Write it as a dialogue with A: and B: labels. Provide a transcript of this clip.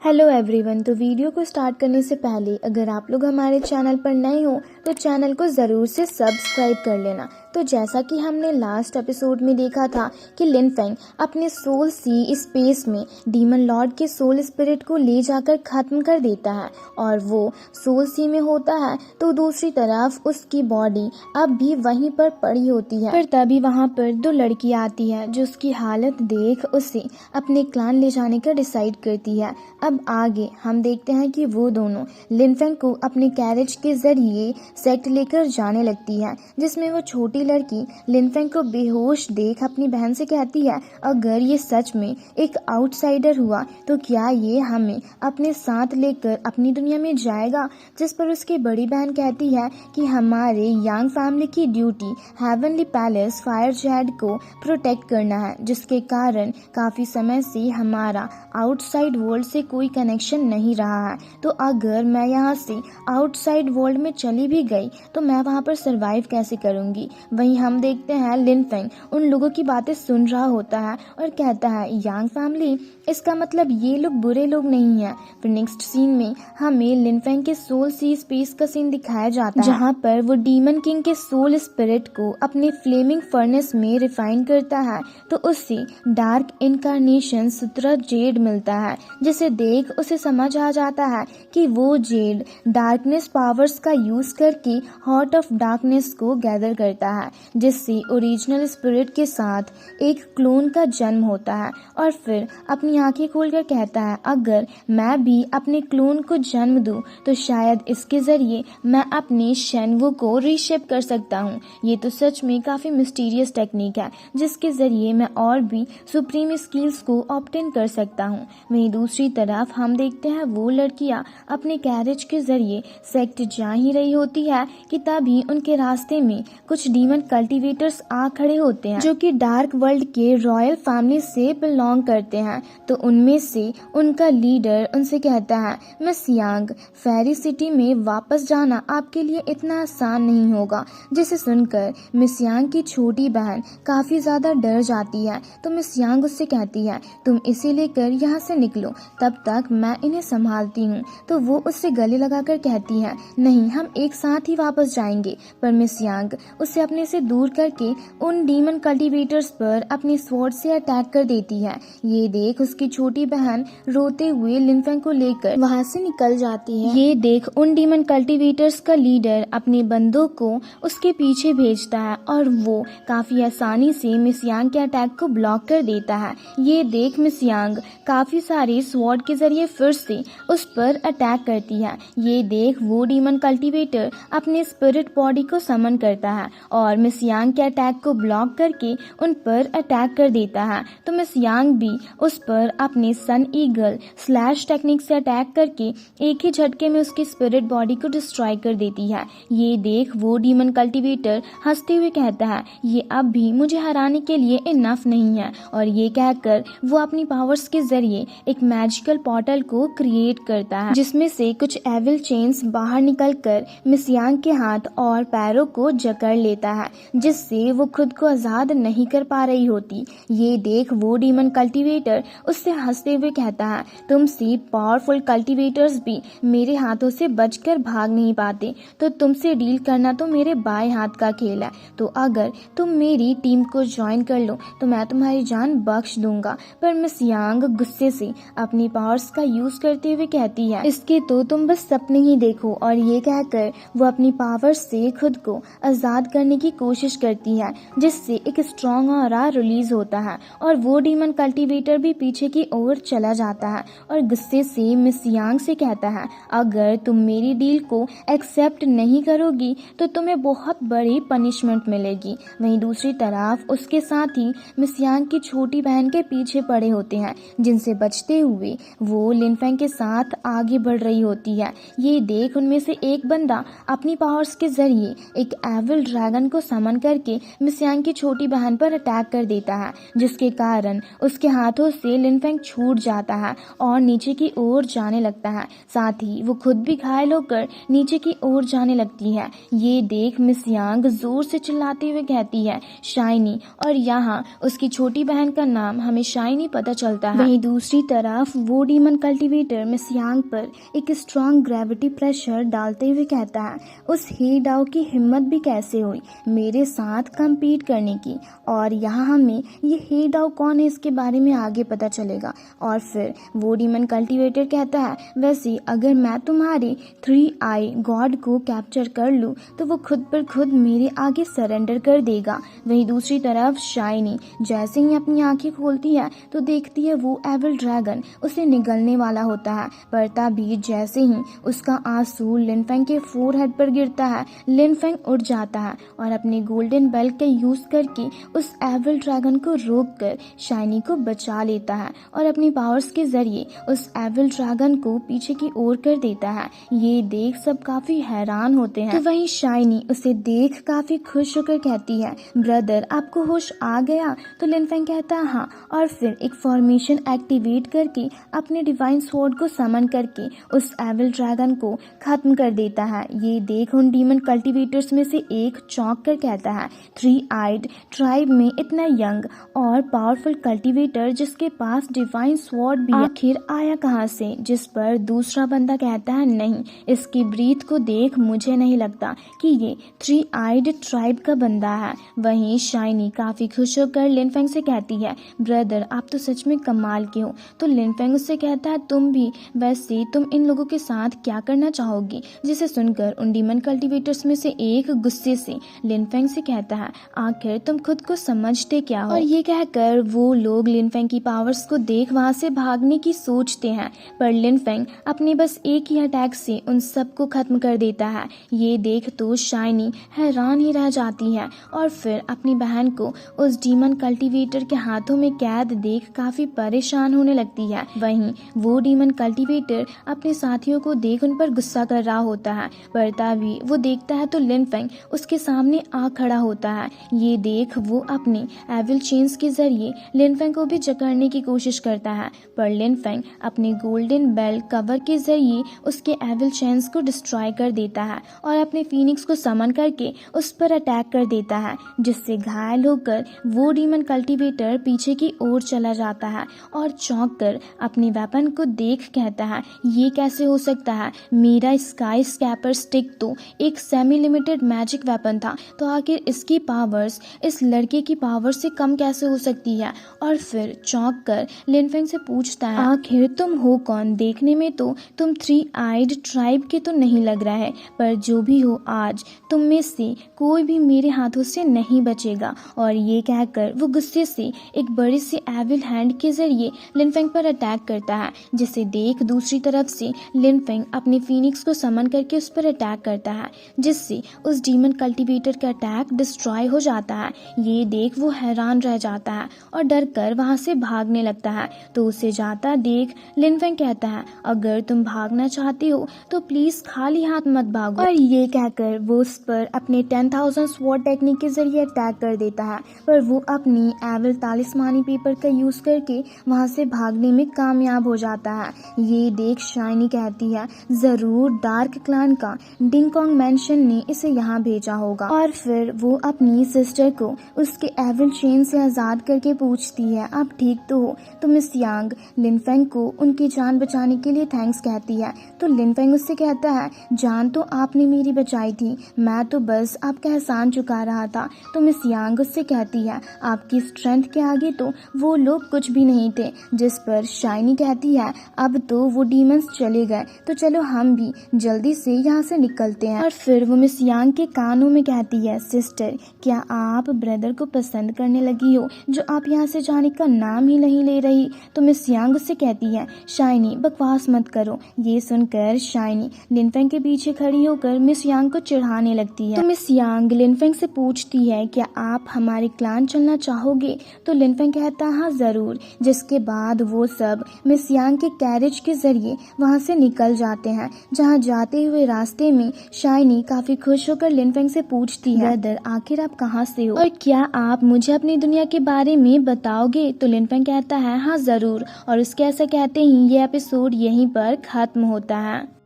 A: Hello everyone. तो video को start करने से पहले अगर आप लोग हमारे चैनल पर नए हो तो चैनल को ज़रूर से सब्सक्राइब कर लेना। तो जैसा कि हमने लास्ट एपिसोड में देखा था कि लिन फेंग अपने सोल सी स्पेस में डीमन लॉर्ड के सोल स्पिरिट को ले जाकर ख़त्म कर देता है और वो सोल सी में होता है तो दूसरी तरफ उसकी बॉडी अब भी वहीं पर पड़ी होती है। पर तभी वहाँ पर दो लड़कियाँ आती है जो उसकी हालत देख उसे अपने क्लान ले जाने का डिसाइड करती है। अब आगे हम देखते हैं कि वो दोनों लिन फेंग को अपने कैरेज के जरिए सेक्ट लेकर जाने लगती है, जिसमें वो छोटी लड़की लिन फेंग को बेहोश देख अपनी बहन से कहती है अगर ये सच में एक आउटसाइडर हुआ तो क्या ये हमें अपने साथ लेकर अपनी दुनिया में जाएगा। जिस पर उसकी बड़ी बहन कहती है कि हमारे यांग फैमिली की duty heavenly palace fire Z को प्रोटेक्ट करना है, जिसके कारण काफ़ी समय से हमारा आउटसाइड वर्ल्ड से कोई कनेक्शन नहीं रहा है। तो अगर मैं यहाँ से आउटसाइड वर्ल्ड में चली भी गई तो मैं वहाँ पर सरवाइव कैसे करूँगी। वहीं हम देखते हैं लिन फेंग उन लोगों की बातें सुन रहा होता है और कहता है यांग फैमिली, इसका मतलब ये लोग बुरे लोग नहीं हैं। फिर नेक्स्ट सीन में हमें लिन फेंग के सोल सी स्पेस का सीन दिखाया जाता है जहाँ पर वो डीमन किंग के सोल स्पिरिट को अपने फ्लेमिंग फर्नेस में रिफाइन करता है तो उससे डार्क इनकारनेशन सुत्रा जेड मिलता है, जिसे देख उसे समझ आ जाता है कि वो जेड डार्कनेस पावर्स का यूज करके हार्ट ऑफ डार्कनेस को गैदर करता है, जिससे ओरिजिनल स्पिरिट के साथ एक क्लोन का जन्म होता है। और फिर अपनी आंखें खोलकर कहता है अगर मैं भी अपने क्लोन को जन्म दूं तो शायद इसके जरिए मैं अपने शेनवू को रीशेप कर सकता हूँ। ये तो सच में काफी मिस्टीरियस टेक्निक है जिसके जरिए मैं और भी सुप्रीम स्किल्स को ऑब्टेन कर सकता हूँ। वहीं दूसरी तरफ हम देखते हैं वो लड़कियां अपने कैरेज के जरिए सेक्ट जा ही रही होती है कि तभी उनके रास्ते में कुछ डीमन कल्टीवेटर्स आ खड़े होते हैं जो कि डार्क वर्ल्ड के रॉयल फैमिली से बिलोंग करते हैं। तो उनमें से उनका लीडर उनसे कहता है मिस यांग, फेरी सिटी में वापस जाना आपके लिए इतना आसान नहीं होगा। जिसे सुनकर मिस यांग की छोटी बहन काफी ज्यादा डर जाती है। तो मिस यांग उससे कहती है तुम इसे लेकर यहाँ से निकलो, तब तक मैं इन्हें संभालती हूँ। तो वो उससे गले लगाकर कहती है नहीं, हम एक साथ ही वापस जाएंगे। पर मिस यांग उसे अपने से दूर करके उन डीमन कल्टीवेटर्स पर अपनी स्वॉर्ड से अटैक कर देती है। ये देख उसकी छोटी बहन रोते हुए लिन फेंग को लेकर वहाँ से निकल जाती है। ये देख उन डीमन कल्टीवेटर्स का लीडर अपने बंदों को उसके पीछे भेजता है और वो काफी आसानी से मिस यांग के अटैक को ब्लॉक कर देता है। ये देख मिस यांग काफी सारे स्वॉर्ड के जरिए फिर से उस पर अटैक करती है। ये देख वो डीमन कल्टीवेटर अपने स्पिरिट बॉडी को समन करता है और मिस यांग के अटैक को ब्लॉक करके उन पर अटैक कर देता है। तो मिस यांग भी उस पर अपने सन ईगल स्लैश टेक्निक से अटैक करके एक ही झटके में उसकी स्पिरिट बॉडी को डिस्ट्रॉय कर देती है। ये देख वो डीमन कल्टीवेटर हंसते हुए कहता है ये अब भी मुझे हराने के लिए इनफ नहीं है। और ये कहकर वो अपनी पावर्स के जरिए एक मैजिकल पोर्टल को क्रिएट करता है जिसमें से कुछ एविल चेन्स बाहर निकलकर मिस यांग के हाथ और पैरों को जकड़ लेता है, जिससे वो खुद को आजाद नहीं कर पा रही होती। ये देख वो डीमन कल्टीवेटर उससे हंसते हुए कहता है तुमसे पावरफुल कल्टीवेटर्स भी मेरे हाथों से बचकर भाग नहीं पाते, तो तुमसे डील करना तो मेरे बाएं हाथ का खेल है। तो अगर तुम मेरी टीम को ज्वाइन कर लो तो मैं तुम्हारी जान बख्श दूंगा। पर मिस यांग गुस्से से अपनी पावर्स का यूज करते हुए कहती है इसके तो तुम बस सपने ही देखो। और ये कहकर वो अपनी पावर्स से खुद को आजाद करने की कोशिश करती है, जिससे एक स्ट्रॉन्ग ऑरा रिलीज होता है और वो डीमन कल्टीवेटर भी पीछे की ओर चला जाता है और गुस्से से मिस यांग से कहता है अगर तुम मेरी डील को एक्सेप्ट नहीं करोगी तो तुम्हें बहुत बड़ी पनिशमेंट मिलेगी। वहीं दूसरी तरफ उसके साथ ही मिस यांग की छोटी बहन के पीछे पड़े होते हैं, जिनसे बचते हुए वो लिन फेंग के साथ आगे बढ़ रही होती है। ये देख उनमें से एक बंदा अपनी पावर्स के जरिए एक एविल ड्रैगन को समन करके मिस यांग की छोटी बहन पर अटैक कर देता है, जिसके कारण उसके हाथों से लिन फेंग छूट जाता है और नीचे की ओर जाने लगता है। साथ ही वो खुद भी घायल होकर नीचे की ओर जाने लगती है। ये देख मिस यांग जोर से चिल्लाते हुए कहती है शाइनी, और यहाँ उसकी छोटी बहन का नाम हमें शाइनी पता चलता है। वहीं दूसरी तरफ वो डीमन कल्टीवेटर मिस यांग पर एक स्ट्रॉन्ग ग्रेविटी प्रेशर डालते हुए कहता है उस ही डाओ की हिम्मत भी कैसे हुई मेरे साथ compete करने की, और यहाँ हमें ये ही डाओ कौन है इसके बारे में आगे पता चलेगा। और फिर वो डीमन कल्टीवेटर कहता है वैसे अगर मैं तुम्हारे 3 आई गॉड को कैप्चर कर लूँ तो वो खुद पर खुद मेरे आगे सरेंडर कर देगा। वहीं दूसरी तरफ शाइनी जैसे ही अपनी आंखें खोलती है तो देखती है वो एविल ड्रैगन उसे निगलने वाला होता है, पर तभी जैसे ही उसका आंसू लिन फेंग के फोरहेड पर गिरता है, लिन फेंग उठ जाता है और अपने गोल्डन बेल्ट का यूज करके उस एविल ड्रैगन को रोककर शाइनी को बचा लेता है और अपनी पावर्स के जरिए उस एविल ड्रैगन को पीछे की ओर कर देता है। ये देख सब काफी हैरान होते हैं। तो वहीं शाइनी उसे देख काफी खुश होकर कहती है ब्रदर आपको होश आ गया? तो लिन फेंग कहता है हाँ, और फिर एक फॉर्मेशन एक्टिवेट करके अपने डिवाइन स्वॉर्ड को समन करके उस एविल ड्रैगन को खत्म कर देता है। ये देख उन डीमन कल्टीवेटर्स में से एक चौंक कर कहता है 3 आइड ट्राइब में इतना यंग और पावरफुल कल्टीवेटर जिसके पास डिवाइन स्वॉर्ड भी आखिर आया कहाँ से? जिस पर दूसरा बंदा कहता है नहीं, इसकी ब्रीथ को देख मुझे नहीं लगता कि ये 3 आइड ट्राइब का बंदा है। वहीं शाइनी काफी खुश होकर लिन फेंग से कहती है ब्रदर आप तो सच में कमाल के हो। तो लिन फेंग उससे कहता है तुम भी, वैसे तुम इन लोगों के साथ क्या करना चाहोगी? जिसे सुनकर उन डीमन कल्टीवेटर्स में से एक गुस्से से लिन फेंग से कहता है आखिर तुम खुद को समझते क्या हो? और ये कहकर वो लोग लिन फेंग की पावर्स को देख वहां से भागने की सोचते हैं, पर लिन फेंग अपने बस एक ही अटैक से उन सबको खत्म कर देता है। ये देख तो शाइनी हैरान ही रह जाती है और फिर अपनी बहन को उस डीमन कल्टीवेटर के हाथों में कैद देख काफी परेशान होने लगती है। वहीं वो डीमन कल्टीवेटर अपने साथियों को देख उन पर गुस्सा कर रहा होता है, पर तभी वो देखता है तो लिन फेंग उसके सामने आ खड़ा होता है। ये देख वो अपने एविल चेन्स के जरिए लिन फेंग को भी जकड़ने की कोशिश करता है, पर लिन फेंग अपने गोल्डन बेल्ट कवर के जरिए उसके एविल चेन्स को डिस्ट्रॉय कर देता है और अपने फीनिक्स को समन करके उस पर अटैक कर देता है, जिससे घायल होकर वो डीमन कल्टीवेटर पीछे की ओर चला जाता है और चौंक कर अपने वेपन को देख कहता है ये कैसे हो सकता है? मेरा स्काई स्कैपर स्टिक तो एक सेमी लिमिटेड मैजिक वेपन था, तो आखिर इसकी पावर्स इस लड़के की पावर से कम कैसे हो सकती है? और फिर चौंक कर लिन फेंग से पूछता है आखिर तुम हो कौन? देखने में तो तुम 3 आइड ट्राइब के तो नहीं लग रहा है, पर जो भी हो आज तुम में से कोई भी मेरे हाथों से नहीं बचेगा। और ये कहकर वो गुस्से से एक बड़े से एविल हैंड के जरिए लिन फेंग पर अटैक करता है, जिसे देख दूसरी तरफ से लिन फेंग अपने फीनिक्स को समन करके उस पर अटैक करता है, जिससे उस डीमन कल्टीवेटर का अटैक डिस्ट्रॉय हो जाता है। ये देख वो हैरान रह जाता है और डर कर वहां से भागने लगता है। तो उसे जाता देख लिन फेंग कहता है अगर तुम भागना चाहती हो तो प्लीज खाली हाथ मत भागो। और ये कहकर वो उस पर अपने 10,000 स्वॉर्ड टेक्निक के जरिए अटैक कर देता है, पर वो अपनी एविल तालिस्मानी पेपर का यूज करके वहां से भागने में कामयाब हो जाता है। ये देख शाइनी कहती है जरूर डार्क क्लान का डिंगकॉन्ग मेंशन ने इसे यहाँ भेजा होगा। और फिर वो अपनी सिस्टर को उसके एविल चेन से आजाद करके पूछती है आप ठीक तो हो? तो मिस यांग लिन फेंग को उनकी जान बचाने के लिए थैंक्स कहती है। तो लिन फेंग उससे कहता है जान तो आपने मेरी बचाई थी, मैं तो बस आपका एहसान चुका रहा था। तो मिस यांग उससे कहती है आपकी स्ट्रेंथ के आगे तो वो लोग कुछ भी नहीं थे। जिस पर शाइनी कहती है अब तो वो डीमंस चले गए, तो चलो हम भी जल्दी से यहाँ से निकलते हैं। और फिर वो मिस यांग के कानों में कहती है सिस्टर क्या आप ब्रदर को पसंद करने लगी हो जो आप यहाँ से जाने का नाम ही नहीं ले रही? तो मिस यांग उससे कहती है शाइनी बकवास मत करो। ये सुनकर शाइनी लिन फेंग के पीछे खड़ी होकर मिस यांग को चिढ़ाने लगती है। तो मिस यांग लिन फेंग से पूछती है क्या आप हमारे क्लान चलना चाहोगे? तो लिन फेंग कहता हाँ जरूर। जिसके बाद वो सब मिस यांग के कैरेज के जरिए वहाँ से निकल जाते हैं। जहाँ जाते हुए रास्ते में शाइनी काफी खुश होकर लिन फेंग से पूछती पूछती है, ब्रदर आखिर आप कहाँ से हो और क्या आप मुझे अपनी दुनिया के बारे में बताओगे। तो लिन फेंग कहता है हाँ जरूर, और उसके ऐसा कहते ही ये एपिसोड यहीं पर खत्म होता है।